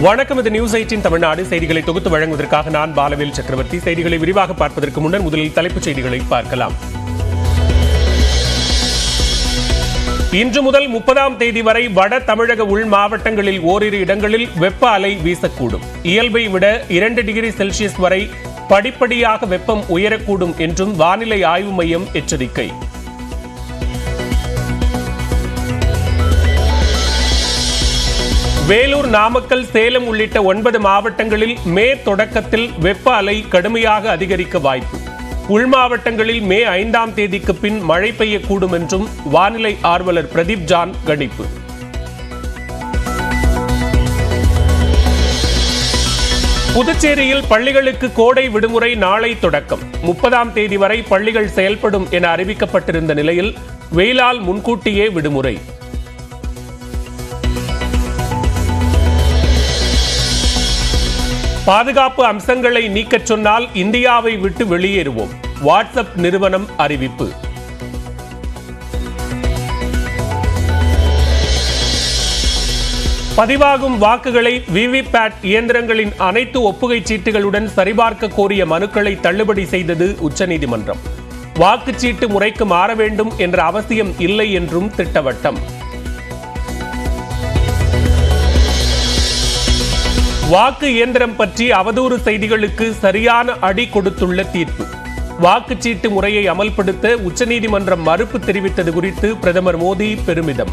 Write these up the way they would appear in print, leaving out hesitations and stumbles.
வணக்கம். இது நியூஸ் 18 தமிழ்நாடு செய்திகளை தொகுத்து வழங்குவதற்காக நான் பாலவேல் சக்கரவர்த்தி. செய்திகளை விரிவாக பார்ப்பதற்கு முன்னர் முதலில் தலைப்புச் செய்திகளை பார்க்கலாம். இன்று முதல் 30ஆம் தேதி வரை வட தமிழக உள் மாவட்டங்களில் ஓரிரு இடங்களில் வெப்ப அலை வீசக்கூடும். இயல்பை விட 2 டிகிரி செல்சியஸ் வரை படிப்படியாக வெப்பம் உயரக்கூடும் என்றும் வானிலை ஆய்வு மையம் எச்சரிக்கை. வேலூர், நாமக்கல், சேலம் உள்ளிட்ட 9 மாவட்டங்களில் மே தொடக்கத்தில் வெப்ப அலை கடுமையாக அதிகரிக்க வாய்ப்பு. உள் மாவட்டங்களில் மே 5ஆம் தேதிக்கு பின் மழை பெய்யக்கூடும் என்றும் வானிலை ஆர்வலர் பிரதீப் ஜான் கணிப்பு. புதுச்சேரியில் பள்ளிகளுக்கு கோடை விடுமுறை நாளை தொடக்கம். 30ஆம் தேதி வரை பள்ளிகள் செயல்படும் என அறிவிக்கப்பட்டிருந்த நிலையில் வெயிலால் முன்கூட்டியே விடுமுறை. பாதுகாப்பு அம்சங்களை நீக்கச் சொன்னால் இந்தியாவை விட்டு வெளியேறுவோம். வாட்ஸ்அப் நிறுவனம் அறிவிப்பு. பதிவாகும் வாக்குகளை விவிபேட் இயந்திரங்களின் அனைத்து ஒப்புகை சீட்டுகளுடன் சரிபார்க்க கோரிய மனுக்களை தள்ளுபடி செய்தது உச்சநீதிமன்றம். வாக்குச்சீட்டு முறைக்கு மாற வேண்டும் என்ற அவசியம் இல்லை என்றும் திட்டவட்டம். வாக்கு இயந்திரம் பற்றி அவதூறு செய்திகளுக்கு சரியான அடி கொடுத்துள்ள தீர்ப்பு. வாக்குச்சீட்டு முறையை அமல்படுத்த உச்சநீதிமன்றம் மறுப்பு தெரிவித்தது குறித்து பிரதமர் மோடி பெருமிதம்.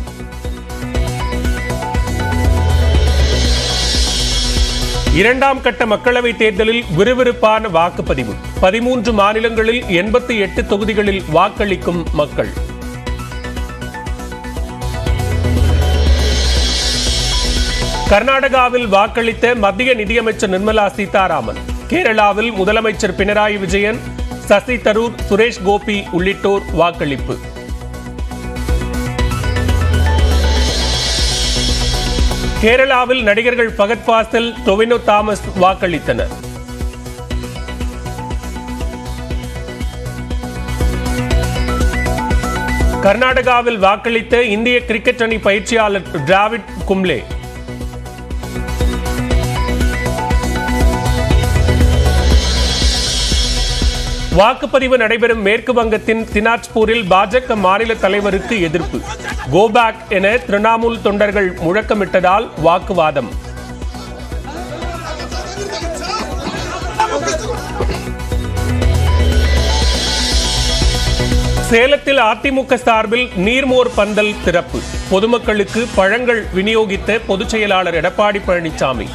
இரண்டாம் கட்ட மக்களவைத் தேர்தலில் விறுவிறுப்பான வாக்குப்பதிவு. 13 மாநிலங்களில் 88 தொகுதிகளில் வாக்களிக்கும் மக்கள். கர்நாடகாவில் வாக்களித்த மத்திய நிதியமைச்சர் நிர்மலா சீதாராமன். கேரளாவில் முதலமைச்சர் பினராயி விஜயன், சசி தரூர், சுரேஷ் கோபி உள்ளிட்டோர் வாக்களிப்பு. கேரளாவில் நடிகர்கள் ஃபகத் ஃபாசில், டொவினோ தாமஸ் வாக்களித்தனர். கர்நாடகாவில் வாக்களித்த இந்திய கிரிக்கெட் அணி பயிற்சியாளர் டிராவிட் கும்ளே. வாக்குப்பதிவு நடைபெறும் மேற்கு வங்கத்தின் தினாஜ்பூரில் பாஜக மாநில தலைவருக்கு எதிர்ப்பு. கோபேக் என திரிணாமுல் தொண்டர்கள் முழக்கமிட்டதால் வாக்குவாதம். சேலத்தில் அதிமுக சார்பில் நீர்மோர் பந்தல் திறப்பு. பொதுமக்களுக்கு பழங்கள் விநியோகித்த பொதுச் செயலாளர் எடப்பாடி பழனிசாமி.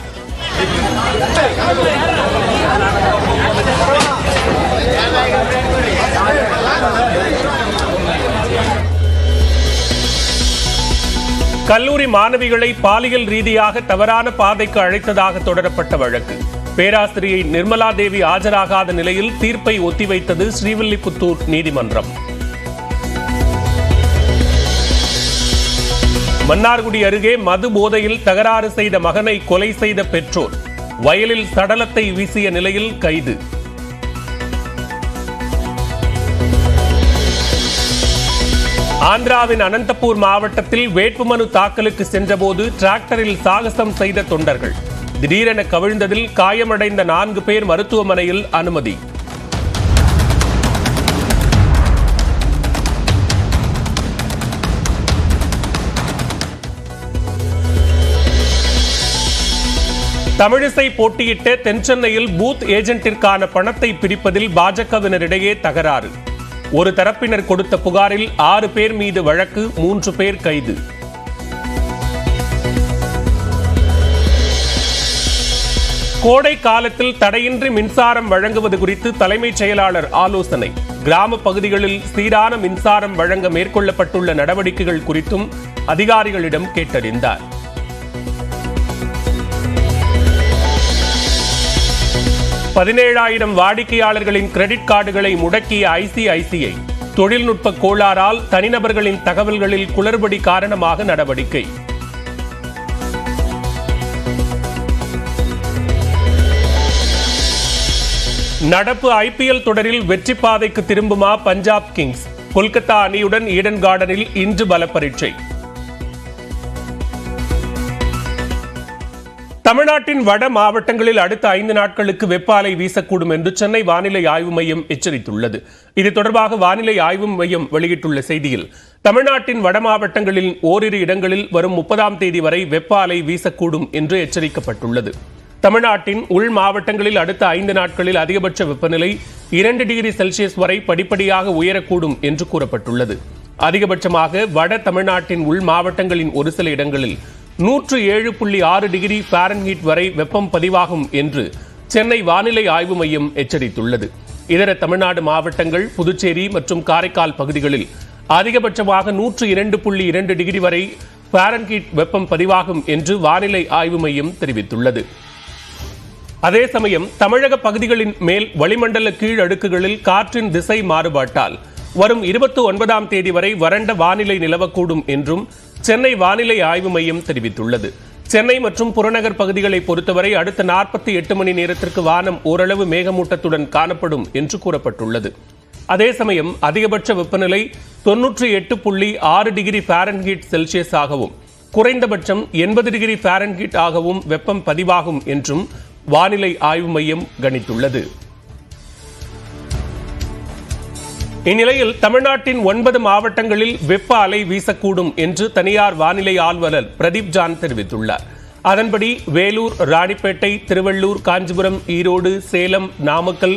கல்லூரி மாணவிகளை பாலியல் ரீதியாக தவறான பாதைக்கு அழைத்ததாக தொடரப்பட்ட வழக்கு. பேராசிரியை நிர்மலா தேவி ஆஜராகாத நிலையில் தீர்ப்பை ஒத்திவைத்தது ஸ்ரீவில்லிபுத்தூர் நீதிமன்றம். மன்னார்குடி அருகே மது போதையில் தகராறு செய்த மகனை கொலை செய்த பெற்றோர். வயலில் சடலத்தை வீசிய நிலையில் கைது. ஆந்திராவின் அனந்தபூர் மாவட்டத்தில் வேட்புமனு தாக்கலுக்கு சென்றபோது டிராக்டரில் சாகசம் செய்த தொண்டர்கள். திடீரென கவிழ்ந்ததில் காயமடைந்த 4 பேர் மருத்துவமனையில் அனுமதி. தமிழிசை போட்டியிட்ட தென்சென்னையில் பூத் ஏஜென்ட்டிற்கான பணத்தை பிரிப்பதில் பாஜகவினரிடையே தகராறு. ஒரு தரப்பினர் கொடுத்த புகாரில் 6 பேர் மீது வழக்கு, 3 பேர் கைது. கோடை காலத்தில் தடையின்றி மின்சாரம் வழங்குவது குறித்து தலைமைச் செயலாளர் ஆலோசனை. கிராம பகுதிகளில் சீரான மின்சாரம் வழங்க மேற்கொள்ளப்பட்டுள்ள நடவடிக்கைகள் குறித்தும் அதிகாரிகளிடம் கேட்டறிந்தார். $17,000 வாடிக்கையாளர்களின் கிரெடிட் கார்டுகளை முடக்கிய ஐசிஐசிஐ. தொழில்நுட்ப கோளாறால் தனிநபர்களின் தகவல்களில் குளறுபடி காரணமாக நடவடிக்கை. நடப்பு ஐபிஎல் தொடரில் வெற்றி பாதைக்கு திரும்புமா பஞ்சாப் கிங்ஸ்? கொல்கத்தா அணியுடன் ஈடன் கார்டனில் இன்று பல பரீட்சை. தமிழ்நாட்டின் வட மாவட்டங்களில் அடுத்த 5 நாட்களுக்கு வெப்ப அலை வீசக்கூடும் என்று சென்னை வானிலை ஆய்வு மையம் எச்சரித்துள்ளது. இது தொடர்பாக வானிலை ஆய்வு மையம் வெளியிட்டுள்ள செய்தியில், தமிழ்நாட்டின் வட மாவட்டங்களில் ஓரிரு இடங்களில் வரும் 30ஆம் தேதி வரை வெப்ப அலை வீசக்கூடும் என்று எச்சரிக்கப்பட்டுள்ளது. தமிழ்நாட்டின் உள் மாவட்டங்களில் அடுத்த 5 நாட்களில் அதிகபட்ச வெப்பநிலை 2 டிகிரி செல்சியஸ் வரை படிப்படியாக உயரக்கூடும் என்று கூறப்பட்டுள்ளது. அதிகபட்சமாக வட தமிழ்நாட்டின் உள் மாவட்டங்களின் ஒரு சில இடங்களில் 107.6 டிகிரி ஃபாரன்ஹீட் வரை வெப்பம் பதிவாகும் என்று சென்னை வானிலை ஆய்வு மையம் எச்சரித்துள்ளது. இதர தமிழ்நாடு மாவட்டங்கள், புதுச்சேரி மற்றும் காரைக்கால் பகுதிகளில் அதிகபட்சமாக 102.2 டிகிரி வரை ஃபாரன்ஹீட் வெப்பம் பதிவாகும் என்று வானிலை ஆய்வு மையம் தெரிவித்துள்ளது. அதே சமயம் தமிழக பகுதிகளின் மேல் வளிமண்டல கீழ் அடுக்குகளில் காற்றின் திசை மாறுபாட்டால் வரும் 29ஆம் தேதி வரை வறண்ட வானிலை நிலவக்கூடும் என்றும் சென்னை வானிலை ஆய்வு மையம் தெரிவித்துள்ளது. சென்னை மற்றும் புறநகர் பகுதிகளை பொறுத்தவரை அடுத்த 48 மணி நேரத்திற்கு வானம் ஓரளவு மேகமூட்டத்துடன் காணப்படும் என்று கூறப்பட்டுள்ளது. அதே சமயம் அதிகபட்ச வெப்பநிலை 98.6 டிகிரி ஃபாரன்ஹீட் செல்சியஸ் ஆகவும் குறைந்தபட்சம் 80 டிகிரி ஃபாரன்ஹீட் ஆகவும் வெப்பம் பதிவாகும் என்றும் வானிலை ஆய்வு மையம் கணித்துள்ளது. இந்நிலையில் தமிழ்நாட்டின் 9 மாவட்டங்களில் வெப்ப அலை வீசக்கூடும் என்று தனியார் வானிலை ஆய்வாளர் பிரதீப் ஜான் தெரிவித்துள்ளார். அதன்படி வேலூர், ராணிப்பேட்டை, திருவள்ளூர், காஞ்சிபுரம், ஈரோடு, சேலம், நாமக்கல்,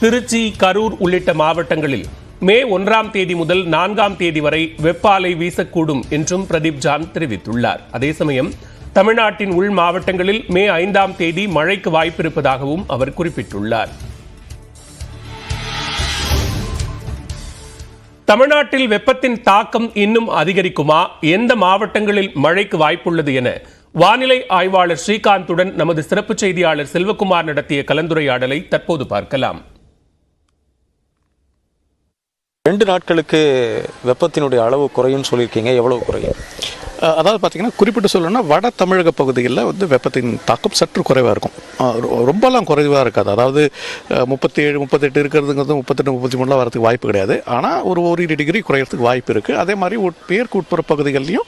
திருச்சி, கரூர் உள்ளிட்ட மாவட்டங்களில் மே 1ஆம் தேதி முதல் 4ஆம் தேதி வரை வெப்ப அலை வீசக்கூடும் என்றும் பிரதீப் ஜான் தெரிவித்துள்ளார். அதே சமயம் தமிழ்நாட்டின் உள் மாவட்டங்களில் மே 5ஆம் தேதி மழைக்கு வாய்ப்பிருப்பதாகவும் அவர் குறிப்பிட்டுள்ளார். தமிழ்நாட்டில் வெப்பத்தின் தாக்கம் இன்னும் அதிகரிக்குமா, எந்த மாவட்டங்களில் மழைக்கு வாய்ப்புள்ளது என வானிலை ஆய்வாளர் ஸ்ரீகாந்துடன் நமது சிறப்பு செய்தியாளர் செல்வகுமார் நடத்திய கலந்துரையாடலை தற்போது பார்க்கலாம். 2 நாட்களுக்கு வெப்பத்தினுடைய அளவு குறையும் சொல்லியிருக்கீங்க, எவ்வளவு குறையும்? அதாவது பார்த்திங்கன்னா குறிப்பிட்டு சொல்லணும்னா வட தமிழக பகுதிகளில் வந்து வெப்பத்தின் தாக்கம் சற்று குறைவாக இருக்கும். ரொம்பலாம் குறைவாக இருக்காது. அதாவது 37, 38 இருக்கிறதுங்கிறது 38, 33 வரதுக்கு வாய்ப்பு கிடையாது. ஆனால் ஒரு டிகிரி குறையிறதுக்கு வாய்ப்பு இருக்குது. அதே மாதிரி மேற்கு உட்புற பகுதிகள்லையும்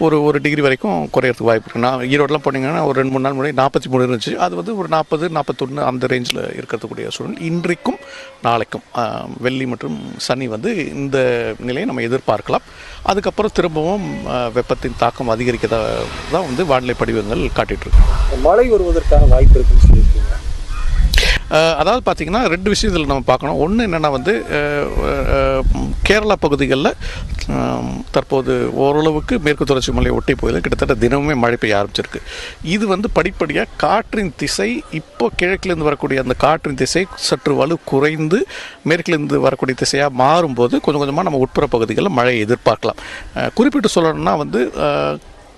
ஒரு டிகிரி வரைக்கும் குறையிறதுக்கு வாய்ப்பு இருக்குது. நான் ஈரோடெலாம் போனீங்கன்னா ஒரு 2-3 நாள் முன்னாடி 43 இருந்துச்சு. அது வந்து ஒரு 40, 41 அந்த ரேஞ்சில் இருக்கிறதுக்கூடிய சூழல் இன்றைக்கும் நாளைக்கும் வெள்ளி மற்றும் சனி வந்து இந்த நிலையை நம்ம எதிர்பார்க்கலாம். அதுக்கப்புறம் திரும்பவும் வெப்பத்தின் தாக்கம் அதிகரிக்கதா தான் வந்து வானிலை படிவங்கள் காட்டிட்டு இருக்கு. மழை வருவதற்கான வாய்ப்பு இருக்குன்னு சொல்லியிருக்கீங்க. அதாவது பார்த்திங்கன்னா 2 விஷயத்தில் நம்ம பார்க்கணும். ஒன்று என்னென்னா வந்து கேரளா பகுதிகளில் தற்போது ஓரளவுக்கு மேற்கு தொடர்ச்சி மலை ஒட்டி போகுது. கிட்டத்தட்ட தினமுமே மழை பெய்ய ஆரம்பிச்சிருக்கு. இது வந்து படிப்படியாக காற்றின் திசை இப்போ கிழக்கிலேருந்து வரக்கூடிய அந்த காற்றின் திசை சற்று வலு குறைந்து மேற்கிலேருந்து வரக்கூடிய திசையாக மாறும்போது கொஞ்சம் கொஞ்சமாக நம்ம உட்புற பகுதிகளில் மழையை எதிர்பார்க்கலாம். குறிப்பிட்டு சொல்லணும்னா வந்து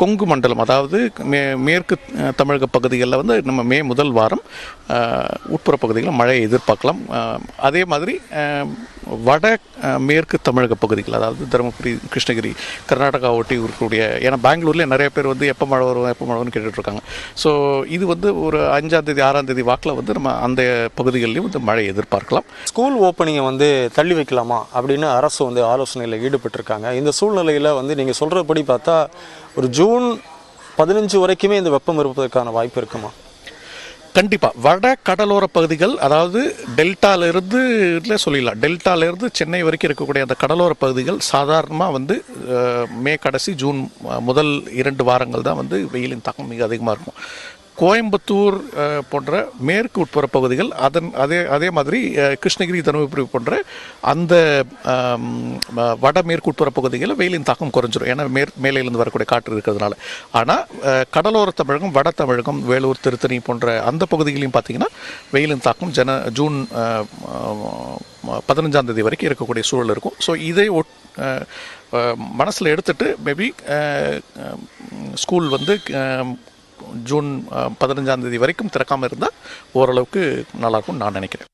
கொங்கு மண்டலம், அதாவது மேற்கு தமிழக பகுதிகளில் வந்து நம்ம மே முதல் வாரம் உட்புற பகுதிகளில் மழையை எதிர்பார்க்கலாம். அதே மாதிரி வட மேற்கு தமிழக பகுதிகள், அதாவது தருமபுரி, கிருஷ்ணகிரி, கர்நாடகா ஒட்டி இருக்கக்கூடிய, ஏன்னா பெங்களூரில் நிறைய பேர் வந்து எப்போ மழை வரும்னு கேட்டுட்ருக்காங்க. ஸோ இது வந்து ஒரு 5ஆம் தேதி 6ஆம் தேதி வாக்கில் வந்து நம்ம அந்த பகுதிகளிலையும் வந்து மழை எதிர்பார்க்கலாம். ஸ்கூல் ஓப்பனிங்கை வந்து தள்ளி வைக்கலாமா அப்படின்னு அரசு வந்து ஆலோசனையில் ஈடுபட்டிருக்காங்க. இந்த சூழ்நிலையில் வந்து நீங்கள் சொல்கிறபடி பார்த்தா ஒரு ஜூன் 15 வரைக்குமே இந்த வெப்பம் இருப்பதற்கான வாய்ப்பு இருக்குமா? கண்டிப்பாக வட கடலோர பகுதிகள், அதாவது டெல்டாலேருந்து சொல்லிடலாம், டெல்டாலேருந்து சென்னை வரைக்கும் இருக்கக்கூடிய அந்த கடலோர பகுதிகள் சாதாரணமாக வந்து மே கடைசி ஜூன் முதல் 2 வாரங்கள் தான் வந்து வெயிலின் தாக்கம் மிக அதிகமாக இருக்கும். கோயம்புத்தூர் போன்ற மேற்கு உட்புற பகுதிகள், அதே மாதிரி கிருஷ்ணகிரி, தருமபுரி போன்ற அந்த வட மேற்கு உட்புற பகுதிகளில் வெயிலின் தாக்கம் குறைஞ்சிரும். ஏன்னா மேலேருந்து வரக்கூடிய காற்று இருக்கிறதுனால. ஆனால் கடலோர தமிழகம், வட தமிழகம், வேலூர், திருத்தணி போன்ற அந்த பகுதிகளையும் பார்த்திங்கன்னா வெயிலின் தாக்கம் ஜூன் 15ஆம் தேதி வரைக்கும் இருக்கக்கூடிய சூழல் இருக்கும். ஸோ இதை மனசில் எடுத்துகிட்டு மேபி ஸ்கூல் வந்து ஜூன் 15ஆம் தேதி வரைக்கும் திறக்காமல் இருந்தால் ஓரளவுக்கு நல்லாயிருக்கும்னு நான் நினைக்கிறேன்.